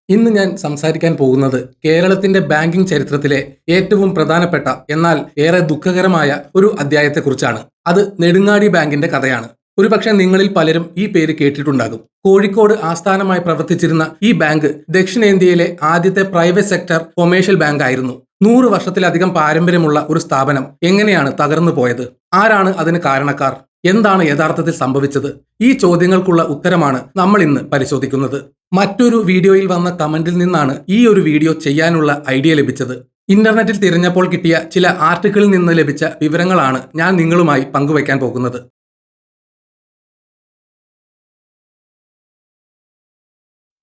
ഇന്ന് ഞാൻ സംസാരിക്കാൻ പോകുന്നത് കേരളത്തിന്റെ ബാങ്കിംഗ് ചരിത്രത്തിലെ ഏറ്റവും പ്രധാനപ്പെട്ട എന്നാൽ ഏറെ ദുഃഖകരമായ ഒരു അധ്യായത്തെക്കുറിച്ചാണ്. അത് നെടുങ്ങാടി ബാങ്കിന്റെ കഥയാണ്. ഒരുപക്ഷെ നിങ്ങളിൽ പലരും ഈ പേര് കേട്ടിട്ടുണ്ടാകും. കോഴിക്കോട് ആസ്ഥാനമായി പ്രവർത്തിച്ചിരുന്ന ഈ ബാങ്ക് ദക്ഷിണേന്ത്യയിലെ ആദ്യത്തെ പ്രൈവറ്റ് സെക്ടർ കൊമേഴ്ഷ്യൽ ബാങ്ക് ആയിരുന്നു. 100 വർഷത്തിലധികം പാരമ്പര്യമുള്ള ഒരു സ്ഥാപനം എങ്ങനെയാണ് തകർന്നു പോയത്? ആരാണ് അതിന് കാരണക്കാർ? എന്താണ് യഥാർത്ഥത്തിൽ സംഭവിച്ചത്? ഈ ചോദ്യങ്ങൾക്കുള്ള ഉത്തരമാണ് നമ്മൾ ഇന്ന് പരിശോധിക്കുന്നത്. മറ്റൊരു വീഡിയോയിൽ വന്ന കമന്റിൽ നിന്നാണ് ഈ ഒരു വീഡിയോ ചെയ്യാനുള്ള ഐഡിയ ലഭിച്ചത്. ഇന്റർനെറ്റിൽ തിരഞ്ഞപ്പോൾ കിട്ടിയ ചില ആർട്ടിക്കിളിൽ നിന്ന് ലഭിച്ച വിവരങ്ങളാണ് ഞാൻ നിങ്ങളുമായി പങ്കുവയ്ക്കാൻ പോകുന്നത്.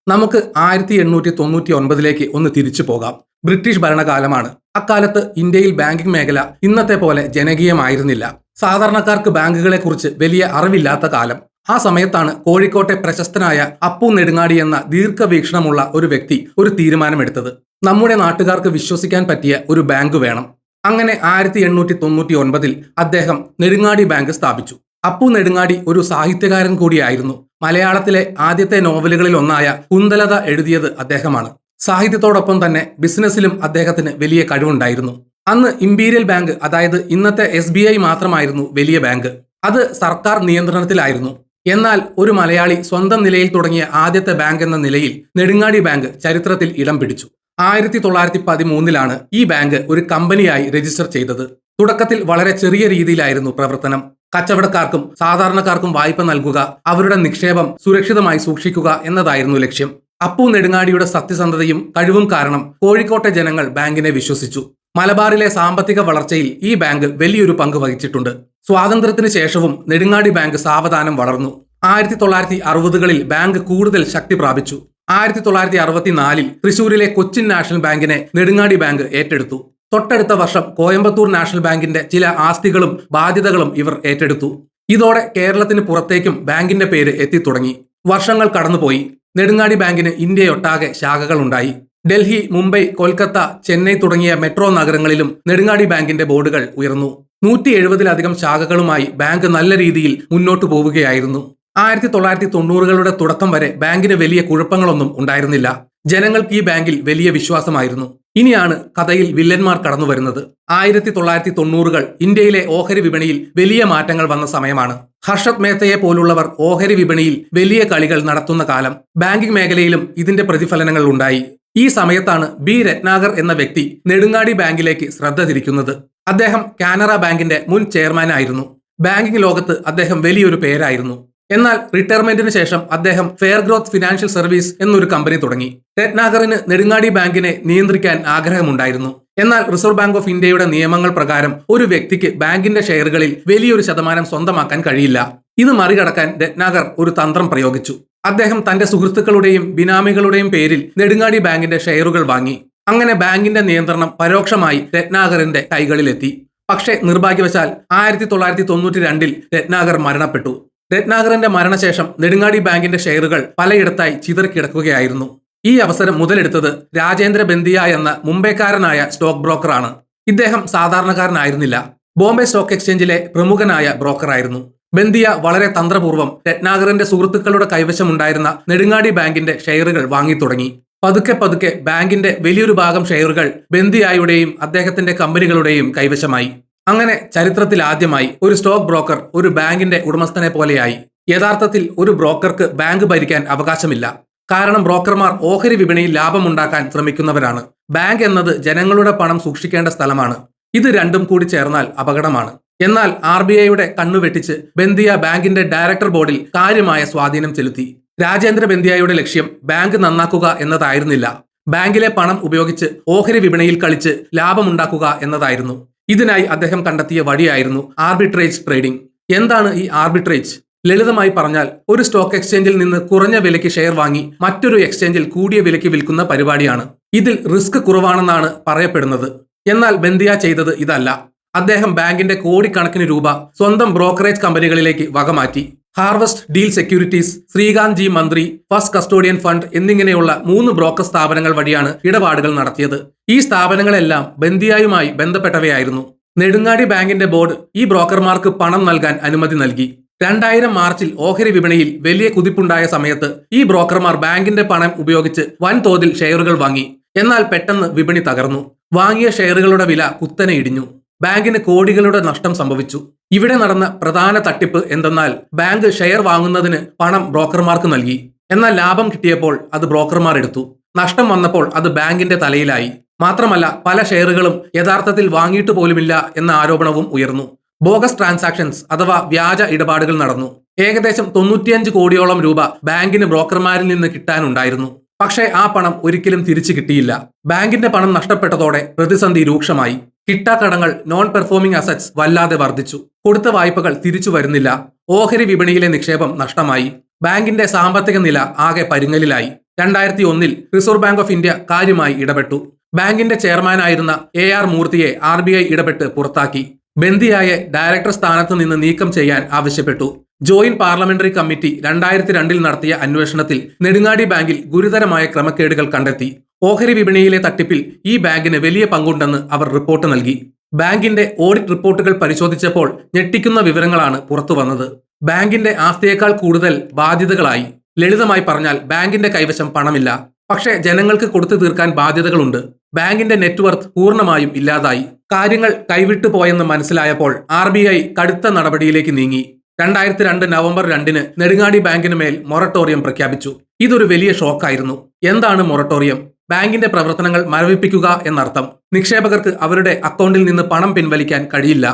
നമുക്ക് 1899 ഒന്ന് തിരിച്ചു പോകാം. ബ്രിട്ടീഷ് ഭരണകാലമാണ്. അക്കാലത്ത് ഇന്ത്യയിൽ ബാങ്കിംഗ് മേഖല ഇന്നത്തെ പോലെ ജനകീയമായിരുന്നില്ല. സാധാരണക്കാർക്ക് ബാങ്കുകളെ കുറിച്ച് വലിയ അറിവില്ലാത്ത കാലം. ആ സമയത്താണ് കോഴിക്കോട്ടെ പ്രശസ്തനായ അപ്പു നെടുങ്ങാടി എന്ന ദീർഘവീക്ഷണമുള്ള ഒരു വ്യക്തി ഒരു തീരുമാനമെടുത്തത്. നമ്മുടെ നാട്ടുകാർക്ക് വിശ്വസിക്കാൻ പറ്റിയ ഒരു ബാങ്ക് വേണം. അങ്ങനെ 1899 അദ്ദേഹം നെടുങ്ങാടി ബാങ്ക് സ്ഥാപിച്ചു. അപ്പു നെടുങ്ങാടി ഒരു സാഹിത്യകാരൻ കൂടിയായിരുന്നു. മലയാളത്തിലെ ആദ്യത്തെ നോവലുകളിൽ ഒന്നായ കുന്തലത എഴുതിയത് അദ്ദേഹമാണ്. സാഹിത്യത്തോടൊപ്പം തന്നെ ബിസിനസ്സിലും അദ്ദേഹത്തിന് വലിയ കഴിവുണ്ടായിരുന്നു. അന്ന് ഇമ്പീരിയൽ ബാങ്ക്, അതായത് ഇന്നത്തെ SBI മാത്രമായിരുന്നു വലിയ ബാങ്ക്. അത് സർക്കാർ നിയന്ത്രണത്തിലായിരുന്നു. എന്നാൽ ഒരു മലയാളി സ്വന്തം നിലയിൽ തുടങ്ങിയ ആദ്യത്തെ ബാങ്ക് എന്ന നിലയിൽ നെടുങ്ങാടി ബാങ്ക് ചരിത്രത്തിൽ ഇടം പിടിച്ചു. 1913 ഈ ബാങ്ക് ഒരു കമ്പനിയായി രജിസ്റ്റർ ചെയ്തത്. തുടക്കത്തിൽ വളരെ ചെറിയ രീതിയിലായിരുന്നു പ്രവർത്തനം. കച്ചവടക്കാർക്കും സാധാരണക്കാർക്കും വായ്പ നൽകുക, അവരുടെ നിക്ഷേപം സുരക്ഷിതമായി സൂക്ഷിക്കുക എന്നതായിരുന്നു ലക്ഷ്യം. അപ്പു നെടുങ്ങാടിയുടെ സത്യസന്ധതയും കഴിവും കാരണം കോഴിക്കോട്ടെ ജനങ്ങൾ ബാങ്കിനെ വിശ്വസിച്ചു. മലബാറിലെ സാമ്പത്തിക വളർച്ചയിൽ ഈ ബാങ്ക് വലിയൊരു പങ്ക് വഹിച്ചിട്ടുണ്ട്. സ്വാതന്ത്ര്യത്തിന് ശേഷവും നെടുങ്ങാടി ബാങ്ക് സാവധാനം വളർന്നു. 1960കളിൽ ബാങ്ക് കൂടുതൽ ശക്തി പ്രാപിച്ചു. 1964 തൃശൂരിലെ കൊച്ചിൻ നാഷണൽ ബാങ്കിനെ നെടുങ്ങാടി ബാങ്ക് ഏറ്റെടുത്തു. തൊട്ടടുത്ത വർഷം കോയമ്പത്തൂർ നാഷണൽ ബാങ്കിന്റെ ചില ആസ്തികളും ബാധ്യതകളും ഇവർ ഏറ്റെടുത്തു. ഇതോടെ കേരളത്തിന് പുറത്തേക്കും ബാങ്കിന്റെ പേര് എത്തിത്തുടങ്ങി. വർഷങ്ങൾ കടന്നുപോയി. നെടുങ്ങാടി ബാങ്കിന് ഇന്ത്യയൊട്ടാകെ ശാഖകളുണ്ടായി. ഡൽഹി, മുംബൈ, കൊൽക്കത്ത, ചെന്നൈ തുടങ്ങിയ മെട്രോ നഗരങ്ങളിലും നെടുങ്ങാടി ബാങ്കിന്റെ ബോർഡുകൾ ഉയർന്നു. 170ലധികം ശാഖകളുമായി ബാങ്ക് നല്ല രീതിയിൽ മുന്നോട്ടു പോവുകയായിരുന്നു. 1990കളുടെ തുടക്കം വരെ ബാങ്കിന് വലിയ കുഴപ്പങ്ങളൊന്നും ഉണ്ടായിരുന്നില്ല. ജനങ്ങൾക്ക് ഈ ബാങ്കിൽ വലിയ വിശ്വാസമായിരുന്നു. ഇനിയാണ് കഥയിൽ വില്ലന്മാർ കടന്നു വരുന്നത്. 1990കൾ ഇന്ത്യയിലെ ഓഹരി വിപണിയിൽ വലിയ മാറ്റങ്ങൾ വന്ന സമയമാണ്. ഹർഷത് മേത്തയെ പോലുള്ളവർ ഓഹരി വിപണിയിൽ വലിയ കളികൾ നടത്തുന്ന കാലം. ബാങ്കിംഗ് മേഖലയിലും ഇതിന്റെ പ്രതിഫലനങ്ങൾ ഉണ്ടായി. ഈ സമയത്താണ് B. രത്നാകർ എന്ന വ്യക്തി നെടുങ്ങാടി ബാങ്കിലേക്ക് ശ്രദ്ധ തിരിക്കുന്നത്. അദ്ദേഹം കാനറ ബാങ്കിന്റെ മുൻ ചെയർമാനായിരുന്നു. ബാങ്കിംഗ് ലോകത്ത് അദ്ദേഹം വലിയൊരു പേരായിരുന്നു. എന്നാൽ റിട്ടയർമെന്റിന് ശേഷം അദ്ദേഹം ഫെയർ ഗ്രോത്ത് ഫിനാൻഷ്യൽ സർവീസ് എന്നൊരു കമ്പനി തുടങ്ങി. രത്നാകറിന് നെടുങ്ങാടി ബാങ്കിനെ നിയന്ത്രിക്കാൻ ആഗ്രഹമുണ്ടായിരുന്നു. എന്നാൽ റിസർവ് ബാങ്ക് ഓഫ് ഇന്ത്യയുടെ നിയമങ്ങൾ പ്രകാരം ഒരു വ്യക്തിക്ക് ബാങ്കിന്റെ ഷെയറുകളിൽ വലിയൊരു ശതമാനം സ്വന്തമാക്കാൻ കഴിയില്ല. ഇത് മറികടക്കാൻ രത്നാകർ ഒരു തന്ത്രം പ്രയോഗിച്ചു. അദ്ദേഹം തന്റെ സുഹൃത്തുക്കളുടെയും ബിനാമികളുടെയും പേരിൽ നെടുങ്ങാടി ബാങ്കിന്റെ ഷെയറുകൾ വാങ്ങി. അങ്ങനെ ബാങ്കിന്റെ നിയന്ത്രണം പരോക്ഷമായി രത്നാകറിന്റെ കൈകളിലെത്തി. പക്ഷേ നിർഭാഗ്യവശാൽ 1992 രത്നാകർ മരണപ്പെട്ടു. രത്നാകറിന്റെ മരണശേഷം നെടുങ്ങാടി ബാങ്കിന്റെ ഷെയറുകൾ പലയിടത്തായി ചിതറിക്കിടക്കുകയായിരുന്നു. ഈ അവസരം മുതലെടുത്തത് രാജേന്ദ്ര ബന്ദിയ എന്ന മുംബൈക്കാരനായ സ്റ്റോക്ക് ബ്രോക്കറാണ്. ഇദ്ദേഹം സാധാരണക്കാരനായിരുന്നില്ല. ബോംബെ സ്റ്റോക്ക് എക്സ്ചേഞ്ചിലെ പ്രമുഖനായ ബ്രോക്കറായിരുന്നു. ബന്ദിയ വളരെ തന്ത്രപൂർവ്വം രത്നാകറിന്റെ സുഹൃത്തുക്കളുടെ കൈവശമുണ്ടായിരുന്ന നെടുങ്ങാടി ബാങ്കിന്റെ ഷെയറുകൾ വാങ്ങി തുടങ്ങി. പതുക്കെ പതുക്കെ ബാങ്കിന്റെ വലിയൊരു ഭാഗം ഷെയറുകൾ ബന്ദിയായുടെയും അദ്ദേഹത്തിന്റെ കമ്പനികളുടെയും കൈവശമായി. അങ്ങനെ ചരിത്രത്തിൽ ആദ്യമായി ഒരു സ്റ്റോക്ക് ബ്രോക്കർ ഒരു ബാങ്കിന്റെ ഉടമസ്ഥനെ പോലെയായി. യഥാർത്ഥത്തിൽ ഒരു ബ്രോക്കർക്ക് ബാങ്ക് ഭരിക്കാൻ അവകാശമില്ല. കാരണം ബ്രോക്കർമാർ ഓഹരി വിപണിയിൽ ലാഭമുണ്ടാക്കാൻ ശ്രമിക്കുന്നവരാണ്. ബാങ്ക് എന്നത് ജനങ്ങളുടെ പണം സൂക്ഷിക്കേണ്ട സ്ഥലമാണ്. ഇത് രണ്ടും കൂടി ചേർന്നാൽ അപകടമാണ്. എന്നാൽ RBIയുടെ കണ്ണുവെട്ടിച്ച് ബന്ദിയ ബാങ്കിന്റെ ഡയറക്ടർ ബോർഡിൽ കാര്യമായ സ്വാധീനം ചെലുത്തി. രാജേന്ദ്ര ബന്ദിയയുടെ ലക്ഷ്യം ബാങ്ക് നന്നാക്കുക എന്നതായിരുന്നില്ല. ബാങ്കിലെ പണം ഉപയോഗിച്ച് ഓഹരി വിപണിയിൽ കളിച്ച് ലാഭമുണ്ടാക്കുക എന്നതായിരുന്നു. ഇതിനായി അദ്ദേഹം കണ്ടെത്തിയ വഴിയായിരുന്നു ആർബിട്രേജ് ട്രേഡിംഗ്. എന്താണ് ഈ ആർബിട്രേജ്? ലളിതമായി പറഞ്ഞാൽ ഒരു സ്റ്റോക്ക് എക്സ്ചേഞ്ചിൽ നിന്ന് കുറഞ്ഞ വിലയ്ക്ക് ഷെയർ വാങ്ങി മറ്റൊരു എക്സ്ചേഞ്ചിൽ കൂടിയ വിലയ്ക്ക് വിൽക്കുന്ന പരിപാടിയാണ്. ഇതിൽ റിസ്ക് കുറവാണെന്നാണ് പറയപ്പെടുന്നത്. എന്നാൽ ബന്ദിയ ചെയ്തത് ഇതല്ല. അദ്ദേഹം ബാങ്കിന്റെ കോടിക്കണക്കിന് രൂപ സ്വന്തം ബ്രോക്കറേജ് കമ്പനികളിലേക്ക് വകമാറ്റി. Harvest deal securities, Srikanth G Mantri, first custodian fund എന്നിങ്ങനെയുള്ള 3 ബ്രോക്കർ സ്ഥാപനങ്ങൾ വഴിയാണ് ഇടപാടുകൾ നടത്തിയത്. ഈ സ്ഥാപനങ്ങളെല്ലാം ബന്ദിയയുമായി ബന്ധപ്പെട്ടവയായിരുന്നു. നെടുങ്ങാടി ബാങ്കിന്റെ ബോർഡ് ഈ ബ്രോക്കർമാർക്ക് പണം നൽകാൻ അനുമതി നൽകി. 2000 മാർച്ചിൽ ഓഹരി വിപണിയിൽ വലിയ കുതിപ്പുണ്ടായ സമയത്ത് ഈ ബ്രോക്കർമാർ ബാങ്കിന്റെ പണം ഉപയോഗിച്ച് വൻതോതിൽ ഷെയറുകൾ വാങ്ങി. എന്നാൽ പെട്ടെന്ന് വിപണി തകർന്നു. വാങ്ങിയ ഷെയറുകളുടെ വില കുത്തനെ ഇടിഞ്ഞു. ബാങ്കിന് കോടികളുടെ നഷ്ടം സംഭവിച്ചു. ഇവിടെ നടന്ന പ്രധാന തട്ടിപ്പ് എന്തെന്നാൽ ബാങ്ക് ഷെയർ വാങ്ങുന്നതിന് പണം ബ്രോക്കർമാർക്ക് നൽകി. എന്നാൽ ലാഭം കിട്ടിയപ്പോൾ അത് ബ്രോക്കർമാർ എടുത്തു. നഷ്ടം വന്നപ്പോൾ അത് ബാങ്കിന്റെ തലയിലായി. മാത്രമല്ല പല ഷെയറുകളും യഥാർത്ഥത്തിൽ വാങ്ങിയിട്ട് പോലുമില്ല എന്ന ആരോപണവും ഉയർന്നു. ബോഗസ് ട്രാൻസാക്ഷൻസ് അഥവാ വ്യാജ ഇടപാടുകൾ നടന്നു. ഏകദേശം 95 കോടിയോളം രൂപ ബാങ്കിന് ബ്രോക്കർമാരിൽ നിന്ന് കിട്ടാനുണ്ടായിരുന്നു. പക്ഷേ ആ പണം ഒരിക്കലും തിരിച്ചു കിട്ടിയില്ല. ബാങ്കിന്റെ പണം നഷ്ടപ്പെട്ടതോടെ പ്രതിസന്ധി രൂക്ഷമായി. കിട്ടാക്കടങ്ങൾ, നോൺ പെർഫോമിംഗ് അസറ്റ്സ് വല്ലാതെ വർദ്ധിച്ചു. കൊടുത്ത വായ്പകൾ തിരിച്ചു വരുന്നില്ല. ഓഹരി വിപണിയിലെ നിക്ഷേപം നഷ്ടമായി. ബാങ്കിന്റെ സാമ്പത്തിക നില ആകെ പരുങ്ങലിലായി. 2001 റിസർവ് ബാങ്ക് ഓഫ് ഇന്ത്യ കാര്യമായി ഇടപെട്ടു. ബാങ്കിന്റെ ചെയർമാനായിരുന്ന AR മൂർത്തിയെ RBI ഇടപെട്ട് പുറത്താക്കി. ബന്ദിയായ ഡയറക്ടർ സ്ഥാനത്ത് നിന്ന് നീക്കം ചെയ്യാൻ ആവശ്യപ്പെട്ടു. ജോയിന്റ് പാർലമെന്ററി കമ്മിറ്റി 2002 നടത്തിയ അന്വേഷണത്തിൽ നെടുങ്ങാടി ബാങ്കിൽ ഗുരുതരമായ ക്രമക്കേടുകൾ കണ്ടെത്തി. ഓഹരി വിപണിയിലെ തട്ടിപ്പിൽ ഈ ബാങ്കിന് വലിയ പങ്കുണ്ടെന്ന് അവർ റിപ്പോർട്ട് നൽകി. ബാങ്കിന്റെ ഓഡിറ്റ് റിപ്പോർട്ടുകൾ പരിശോധിച്ചപ്പോൾ ഞെട്ടിക്കുന്ന വിവരങ്ങളാണ് പുറത്തുവന്നത്. ബാങ്കിന്റെ ആസ്തിയേക്കാൾ കൂടുതൽ ബാധ്യതകളായി. ലളിതമായി പറഞ്ഞാൽ ബാങ്കിന്റെ കൈവശം പണമില്ല. പക്ഷേ ജനങ്ങൾക്ക് കൊടുത്തു തീർക്കാൻ ബാധ്യതകളുണ്ട്. ബാങ്കിന്റെ നെറ്റ്വർത്ത് പൂർണ്ണമായും ഇല്ലാതായി. കാര്യങ്ങൾ കൈവിട്ടു പോയെന്ന് മനസ്സിലായപ്പോൾ RBI കടുത്ത നടപടിയിലേക്ക് നീങ്ങി. 2002 നവംബർ 2 നെടുങ്ങാടി ബാങ്കിന് മേൽ മൊറട്ടോറിയം പ്രഖ്യാപിച്ചു. ഇതൊരു വലിയ ഷോക്കായിരുന്നു. എന്താണ് മൊറട്ടോറിയം? ബാങ്കിന്റെ പ്രവർത്തനങ്ങൾ മരവിപ്പിക്കുക എന്നർത്ഥം. നിക്ഷേപകർക്ക് അവരുടെ അക്കൗണ്ടിൽ നിന്ന് പണം പിൻവലിക്കാൻ കഴിയില്ല.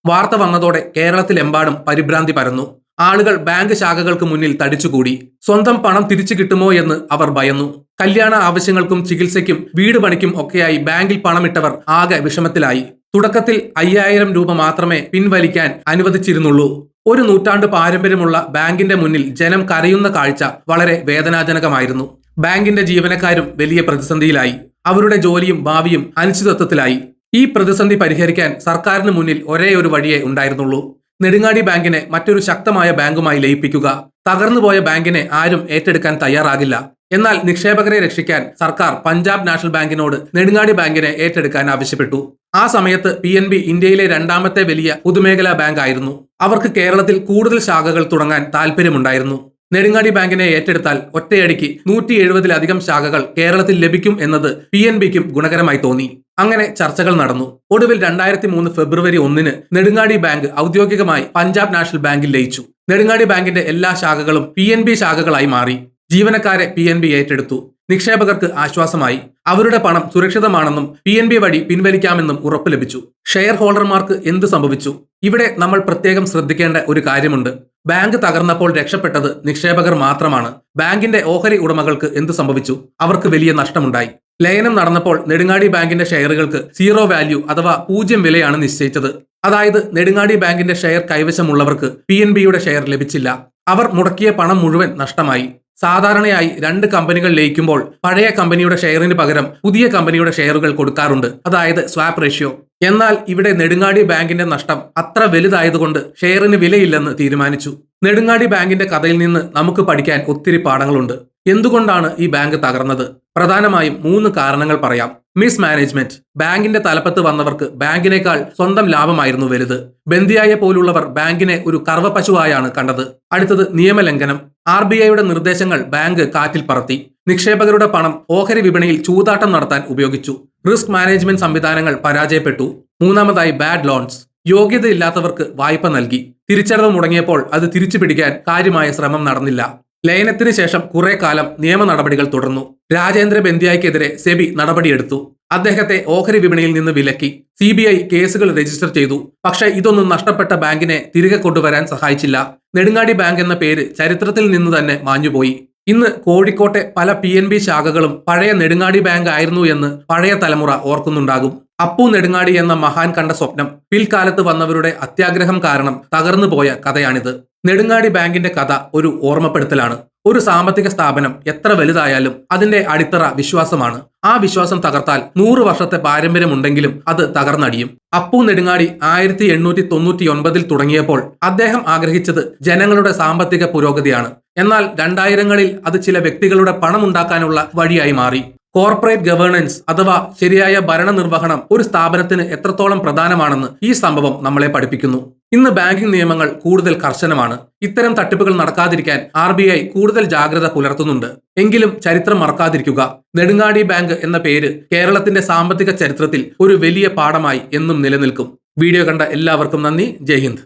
വാർത്ത വന്നതോടെ കേരളത്തിലെമ്പാടും പരിഭ്രാന്തി പരന്നു. ആളുകൾ ബാങ്ക് ശാഖകൾക്ക് മുന്നിൽ തടിച്ചുകൂടി. സ്വന്തം പണം തിരിച്ചു കിട്ടുമോ എന്ന് അവർ ഭയന്നു. കല്യാണ ആവശ്യങ്ങൾക്കും ചികിത്സയ്ക്കും വീട് പണിക്കും ഒക്കെയായി ബാങ്കിൽ പണമിട്ടവർ ആകെ വിഷമത്തിലായി. തുടക്കത്തിൽ 5000 രൂപ മാത്രമേ പിൻവലിക്കാൻ അനുവദിച്ചിരുന്നുള്ളൂ. ഒരു നൂറ്റാണ്ട് പാരമ്പര്യമുള്ള ബാങ്കിന്റെ മുന്നിൽ ജനം കരയുന്ന കാഴ്ച വളരെ വേദനാജനകമായിരുന്നു. ബാങ്കിന്റെ ജീവനക്കാരും വലിയ പ്രതിസന്ധിയിലായി. അവരുടെ ജോലിയും ഭാവിയും അനിശ്ചിതത്വത്തിലായി. ഈ പ്രതിസന്ധി പരിഹരിക്കാൻ സർക്കാരിന് മുന്നിൽ ഒരേ ഒരു വഴിയേ ഉണ്ടായിരുന്നുള്ളൂ. നെടുങ്ങാടി ബാങ്കിനെ മറ്റൊരു ശക്തമായ ബാങ്കുമായി ലയിപ്പിക്കുക. തകർന്നുപോയ ബാങ്കിനെ ആരും ഏറ്റെടുക്കാൻ തയ്യാറാകില്ല. എന്നാൽ നിക്ഷേപകരെ രക്ഷിക്കാൻ സർക്കാർ പഞ്ചാബ് നാഷണൽ ബാങ്കിനോട് നെടുങ്ങാടി ബാങ്കിനെ ഏറ്റെടുക്കാൻ ആവശ്യപ്പെട്ടു. ആ സമയത്ത് PNB ഇന്ത്യയിലെ രണ്ടാമത്തെ വലിയ പൊതുമേഖലാ ബാങ്ക് ആയിരുന്നു. അവർക്ക് കേരളത്തിൽ കൂടുതൽ ശാഖകൾ തുടങ്ങാൻ താല്പര്യമുണ്ടായിരുന്നു. നെടുങ്ങാടി ബാങ്കിനെ ഏറ്റെടുത്താൽ ഒറ്റയടിക്ക് 170-ലധികം ശാഖകൾ കേരളത്തിൽ ലഭിക്കും എന്നത് PNBക്കും ഗുണകരമായി തോന്നി. അങ്ങനെ ചർച്ചകൾ നടന്നു. ഒടുവിൽ 2003 ഫെബ്രുവരി 1 നെടുങ്ങാടി ബാങ്ക് ഔദ്യോഗികമായി പഞ്ചാബ് നാഷണൽ ബാങ്കിൽ ലയിച്ചു. നെടുങ്ങാടി ബാങ്കിന്റെ എല്ലാ ശാഖകളും PNB ശാഖകളായി മാറി. ജീവനക്കാരെ PNB ഏറ്റെടുത്തു. നിക്ഷേപകർക്ക് ആശ്വാസമായി. അവരുടെ പണം സുരക്ഷിതമാണെന്നും PNB വഴി പിൻവലിക്കാമെന്നും ഉറപ്പ് ലഭിച്ചു. ഷെയർ ഹോൾഡർമാർക്ക് എന്ത് സംഭവിച്ചു? ഇവിടെ നമ്മൾ പ്രത്യേകം ശ്രദ്ധിക്കേണ്ട ഒരു കാര്യമുണ്ട്. ബാങ്ക് തകർന്നപ്പോൾ രക്ഷപ്പെട്ടത് നിക്ഷേപകർ മാത്രമാണ്. ബാങ്കിന്റെ ഓഹരി ഉടമകൾക്ക് എന്ത് സംഭവിച്ചു? അവർക്ക് വലിയ നഷ്ടമുണ്ടായി. ലയനം നടന്നപ്പോൾ നെടുങ്ങാടി ബാങ്കിന്റെ ഷെയറുകൾക്ക് 0 വാല്യൂ അഥവാ 0 വിലയാണ് നിശ്ചയിച്ചത്. അതായത് നെടുങ്ങാടി ബാങ്കിന്റെ ഷെയർ കൈവശമുള്ളവർക്ക് PNBയുടെ ഷെയർ ലഭിച്ചില്ല. അവർ മുടക്കിയ പണം മുഴുവൻ നഷ്ടമായി. സാധാരണയായി 2 കമ്പനികൾ ലയിക്കുമ്പോൾ പഴയ കമ്പനിയുടെ ഷെയറിന് പകരം പുതിയ കമ്പനിയുടെ ഷെയറുകൾ കൊടുക്കാറുണ്ട്. അതായത് സ്വാപ്പ് റേഷ്യോ. എന്നാൽ ഇവിടെ നെടുങ്ങാടി ബാങ്കിന്റെ നഷ്ടം അത്ര വലുതായതുകൊണ്ട് ഷെയറിന് വിലയില്ലെന്ന് തീരുമാനിച്ചു. നെടുങ്ങാടി ബാങ്കിന്റെ കഥയിൽ നിന്ന് നമുക്ക് പഠിക്കാൻ ഒത്തിരി പാഠങ്ങളുണ്ട്. എന്തുകൊണ്ടാണ് ഈ ബാങ്ക് തകർന്നത്? പ്രധാനമായും 3 കാരണങ്ങൾ പറയാം. Miss management. ബാങ്കിന്റെ തലപ്പത്ത് വന്നവർക്ക് ബാങ്കിനേക്കാൾ സ്വന്തം ലാഭമായിരുന്നു വലുത്. ബന്ദിയായെ പോലുള്ളവർ ബാങ്കിനെ ഒരു കർവപ്പശുവായാണ് കണ്ടത്. അടുത്തത് നിയമലംഘനം. RBIയുടെ നിർദ്ദേശങ്ങൾ ബാങ്ക് കാറ്റിൽ പറത്തി. നിക്ഷേപകരുടെ പണം ഓഹരി വിപണിയിൽ ചൂതാട്ടം നടത്താൻ ഉപയോഗിച്ചു. റിസ്ക് മാനേജ്മെന്റ് സംവിധാനങ്ങൾ പരാജയപ്പെട്ടു. മൂന്നാമതായി ബാഡ് ലോൺസ്. യോഗ്യതയില്ലാത്തവർക്ക് വായ്പ നൽകി. തിരിച്ചടവ് മുടങ്ങിയപ്പോൾ അത് തിരിച്ചു പിടിക്കാൻ കാര്യമായ ശ്രമം നടന്നില്ല. ലയനത്തിന് ശേഷം കുറെ കാലം നിയമ നടപടികൾ തുടർന്നു. രാജേന്ദ്ര ബന്ദിയായ്ക്കെതിരെ സെബി നടപടിയെടുത്തു. അദ്ദേഹത്തെ ഓഹരി വിപണിയിൽ നിന്ന് വിലക്കി. CBI കേസുകൾ രജിസ്റ്റർ ചെയ്തു. പക്ഷേ ഇതൊന്നും നഷ്ടപ്പെട്ട ബാങ്കിനെ തിരികെ കൊണ്ടുവരാൻ സഹായിച്ചില്ല. നെടുങ്ങാടി ബാങ്ക് എന്ന പേര് ചരിത്രത്തിൽ നിന്ന് തന്നെ മാഞ്ഞുപോയി. ഇന്ന് കോഴിക്കോട്ടെ പല PNB ശാഖകളും പഴയ നെടുങ്ങാടി ബാങ്ക് ആയിരുന്നു എന്ന് പഴയ തലമുറ ഓർക്കുന്നുണ്ടാകും. അപ്പു നെടുങ്ങാടി എന്ന മഹാൻ കണ്ട സ്വപ്നം പിൽക്കാലത്ത് വന്നവരുടെ അത്യാഗ്രഹം കാരണം തകർന്നുപോയ കഥയാണിത്. നെടുങ്ങാടി ബാങ്കിന്റെ കഥ ഒരു ഓർമ്മപ്പെടുത്തലാണ്. ഒരു സാമ്പത്തിക സ്ഥാപനം എത്ര വലുതായാലും അതിന്റെ അടിത്തറ വിശ്വാസമാണ്. ആ വിശ്വാസം തകർത്താൽ 100 വർഷത്തെ പാരമ്പര്യമുണ്ടെങ്കിലും അത് തകർന്നടിയും. അപ്പു നെടുങ്ങാടി 1899 തുടങ്ങിയപ്പോൾ അദ്ദേഹം ആഗ്രഹിച്ചത് ജനങ്ങളുടെ സാമ്പത്തിക പുരോഗതിയാണ്. എന്നാൽ 2000-ങ്ങളിൽ അത് ചില വ്യക്തികളുടെ പണമുണ്ടാക്കാനുള്ള വഴിയായി മാറി. കോർപ്പറേറ്റ് ഗവേണൻസ് അഥവാ ശരിയായ ഭരണനിർവഹണം ഒരു സ്ഥാപനത്തിന് എത്രത്തോളം പ്രധാനമാണെന്ന് ഈ സംഭവം നമ്മളെ പഠിപ്പിക്കുന്നു. ഇന്ന് ബാങ്കിംഗ് നിയമങ്ങൾ കൂടുതൽ കർശനമാണ്. ഇത്തരം തട്ടിപ്പുകൾ നടക്കാതിരിക്കാൻ RBI കൂടുതൽ ജാഗ്രത പുലർത്തുന്നുണ്ട്. എങ്കിലും ചരിത്രം മറക്കാതിരിക്കുക. നെടുങ്ങാടി ബാങ്ക് എന്ന പേര് കേരളത്തിന്റെ സാമ്പത്തിക ചരിത്രത്തിൽ ഒരു വലിയ പാഠമായി എന്നും നിലനിൽക്കും. വീഡിയോ കണ്ട എല്ലാവർക്കും നന്ദി. ജയ് ഹിന്ദ്.